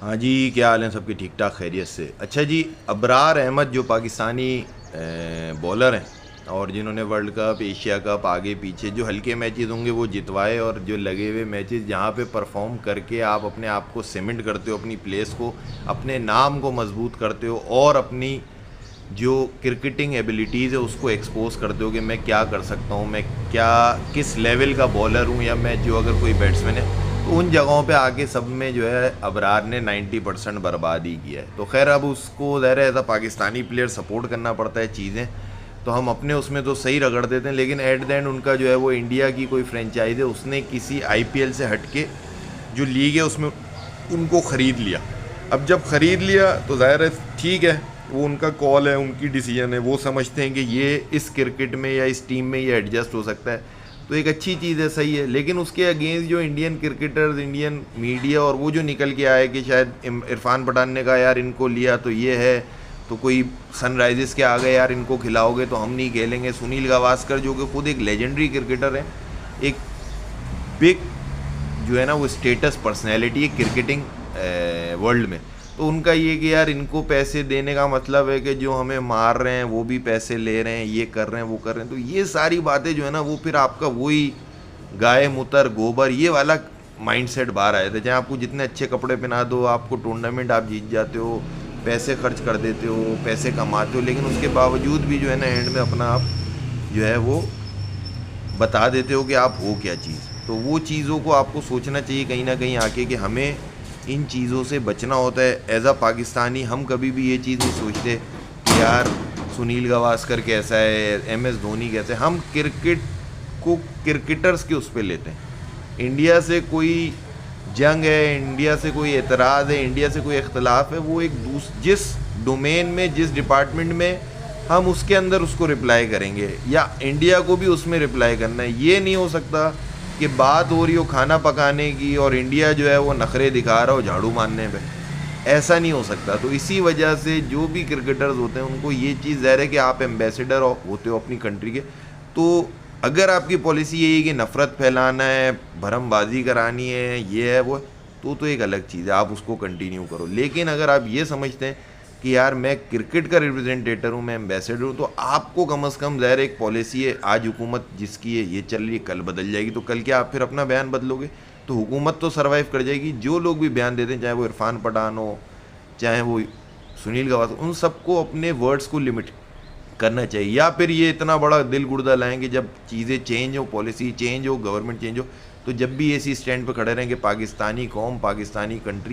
हाँ जी, क्या हाल है सबके? ठीक ठाक, खैरियत से। अच्छा जी, अबरार अहमद जो पाकिस्तानी बॉलर हैं और जिन्होंने वर्ल्ड कप, एशिया कप, आगे पीछे जो हल्के मैचेस होंगे वो जितवाए, और जो लगे हुए मैचेस जहाँ पे परफॉर्म करके आप अपने आप को सीमेंट करते हो, अपनी प्लेस को, अपने नाम को मजबूत करते हो और अपनी जो क्रिकेटिंग एबिलिटीज़ है उसको एक्सपोज करते हो कि मैं क्या कर सकता हूँ, मैं क्या किस लेवल का बॉलर हूँ, या मैं जो अगर कोई बैट्समैन है, तो उन जगहों पे आके सब में जो है अबरार ने 90% बर्बाद ही किया है। तो खैर अब उसको ज़ाहिर है as a Pakistani player support करना पड़ता है चीज़ें, तो हम अपने उसमें तो सही रगड़ देते हैं, लेकिन एट द एंड उनका जो है वो इंडिया की कोई फ्रेंचाइज है, उसने किसी आईपीएल से हट के जो लीग है उसमें उनको ख़रीद लिया। अब जब ख़रीद लिया तो ज़ाहिर है ठीक है, वो उनका कॉल है, उनकी डिसीजन है, वो समझते हैं कि ये इस क्रिकेट में या इस टीम में ये एडजस्ट हो सकता है, तो एक अच्छी चीज़ है, सही है। लेकिन उसके अगेंस्ट जो इंडियन क्रिकेटर्स, इंडियन मीडिया और वो जो निकल के आए कि शायद इरफान पठान ने कहा यार इनको लिया तो ये है, तो कोई सनराइजर्स के आ गए यार इनको खिलाओगे तो हम नहीं खेलेंगे। सुनील गावस्कर जो कि खुद एक लेजेंडरी क्रिकेटर है, एक बिग जो है ना वो स्टेटस पर्सनैलिटी है क्रिकेटिंग वर्ल्ड में, तो उनका ये कि यार इनको पैसे देने का मतलब है कि जो हमें मार रहे हैं वो भी पैसे ले रहे हैं, ये कर रहे हैं वो कर रहे हैं। तो ये सारी बातें जो है ना वो फिर आपका वही गाय मुतर गोबर ये वाला माइंडसेट बाहर आया था, जहाँ आपको जितने अच्छे कपड़े पहना दो, आपको टूर्नामेंट आप जीत जाते हो, पैसे खर्च कर देते हो, पैसे कमाते हो, लेकिन उसके बावजूद भी जो है ना एंड में अपना आप जो है वो बता देते हो कि आप हो क्या चीज़। तो वो चीज़ों को आपको सोचना चाहिए कहीं ना कहीं आके कि हमें इन चीज़ों से बचना होता है। एज अ पाकिस्तानी हम कभी भी ये चीज़ नहीं सोचते कि यार सुनील गावस्कर कैसा है, एमएस धोनी कैसा है। हम क्रिकेट को क्रिकेटर्स के उस पर लेते हैं। इंडिया से कोई जंग है, इंडिया से कोई एतराज़ है, इंडिया से कोई इख्तलाफ है, वो एक जिस डोमेन में, जिस डिपार्टमेंट में हम उसके अंदर उसको रिप्लाई करेंगे, या इंडिया को भी उसमें रिप्लाई करना है। ये नहीं हो सकता कि बात हो रही हो खाना पकाने की और इंडिया जो है वो नखरे दिखा रहा हो झाड़ू मारने पे, ऐसा नहीं हो सकता। तो इसी वजह से जो भी क्रिकेटर्स होते हैं उनको ये चीज़ ज़ाहिर है कि आप एम्बेसडर होते हो अपनी कंट्री के, तो अगर आपकी पॉलिसी यही है कि नफ़रत फैलाना है, भरमबाजी करानी है, ये है वो, तो एक अलग चीज़ है, आप उसको कंटिन्यू करो। लेकिन अगर आप ये समझते हैं कि यार मैं क्रिकेट का रिप्रेजेंटेटर हूँ, मैं एम्बेसडर हूँ, तो आपको कम अज़ कम ज़ाहिर एक पॉलिसी है, आज हुकूमत जिसकी है ये चल रही है, कल बदल जाएगी, तो कल क्या आप फिर अपना बयान बदलोगे? तो हुकूमत तो सर्वाइव कर जाएगी। जो लोग भी बयान देते हैं, चाहे वो इरफान पठान हो, चाहे वो सुनील गावस्कर, उन सबको अपने वर्ड्स को लिमिट करना चाहिए, या फिर ये इतना बड़ा दिल गुर्दा लाएंगे जब चीज़ें चेंज हो, पॉलिसी चेंज हो, गवर्नमेंट चेंज हो, तो जब भी ऐसी स्टैंड पर खड़े रहेंगे पाकिस्तानी कौम, पाकिस्तानी कंट्री